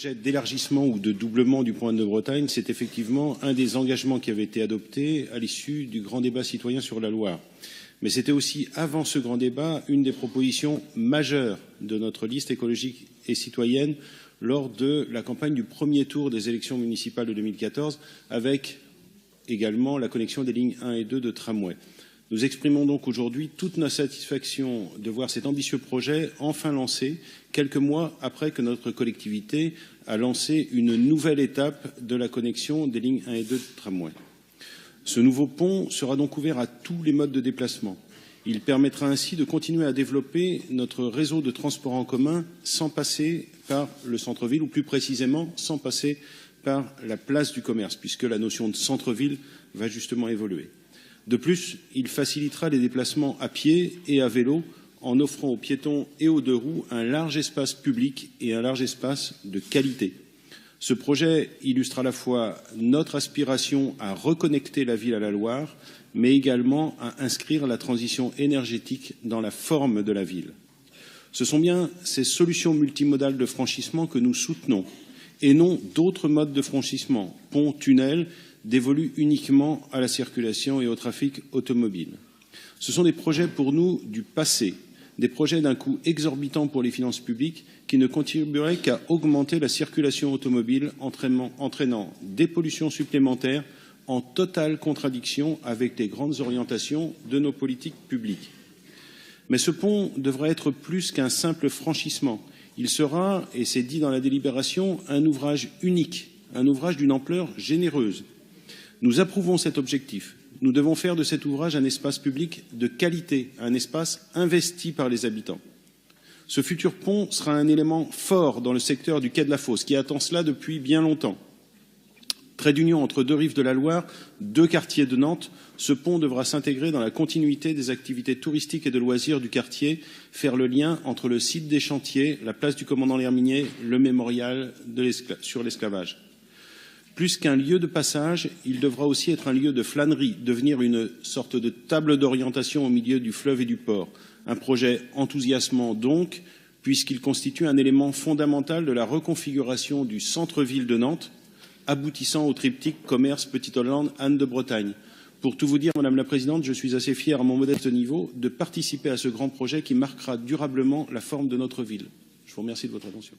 projet d'élargissement ou de doublement du point de Bretagne, c'est effectivement un des engagements qui avait été adopté à l'issue du grand débat citoyen sur la Loire. Mais c'était aussi, avant ce grand débat, une des propositions majeures de notre liste écologique et citoyenne lors de la campagne du premier tour des élections municipales de 2014, avec également la connexion des lignes 1 et 2 de tramway. Nous exprimons donc aujourd'hui toute notre satisfaction de voir cet ambitieux projet enfin lancé, quelques mois après que notre collectivité a lancé une nouvelle étape de la connexion des lignes 1 et 2 de tramway. Ce nouveau pont sera donc ouvert à tous les modes de déplacement. Il permettra ainsi de continuer à développer notre réseau de transport en commun sans passer par le centre-ville, ou plus précisément sans passer par la place du commerce, puisque la notion de centre-ville va justement évoluer. De plus, il facilitera les déplacements à pied et à vélo en offrant aux piétons et aux deux roues un large espace public et un large espace de qualité. Ce projet illustre à la fois notre aspiration à reconnecter la ville à la Loire, mais également à inscrire la transition énergétique dans la forme de la ville. Ce sont bien ces solutions multimodales de franchissement que nous soutenons, et non d'autres modes de franchissement, ponts, tunnels, dévolus uniquement à la circulation et au trafic automobile. Ce sont des projets pour nous du passé, des projets d'un coût exorbitant pour les finances publiques qui ne contribueraient qu'à augmenter la circulation automobile, entraînant des pollutions supplémentaires en totale contradiction avec les grandes orientations de nos politiques publiques. Mais ce pont devrait être plus qu'un simple franchissement. Il sera, et c'est dit dans la délibération, un ouvrage unique, un ouvrage d'une ampleur généreuse. Nous approuvons cet objectif. Nous devons faire de cet ouvrage un espace public de qualité, un espace investi par les habitants. Ce futur pont sera un élément fort dans le secteur du quai de la Fosse, qui attend cela depuis bien longtemps. Trait d'union entre deux rives de la Loire, deux quartiers de Nantes, ce pont devra s'intégrer dans la continuité des activités touristiques et de loisirs du quartier, faire le lien entre le site des chantiers, la place du commandant L'Herminier, le mémorial sur l'esclavage. Plus qu'un lieu de passage, il devra aussi être un lieu de flânerie, devenir une sorte de table d'orientation au milieu du fleuve et du port. Un projet enthousiasmant donc, puisqu'il constitue un élément fondamental de la reconfiguration du centre-ville de Nantes, aboutissant au triptyque commerce Petite-Hollande, Anne de Bretagne. Pour tout vous dire, Madame la Présidente, je suis assez fier à mon modeste niveau de participer à ce grand projet qui marquera durablement la forme de notre ville. Je vous remercie de votre attention.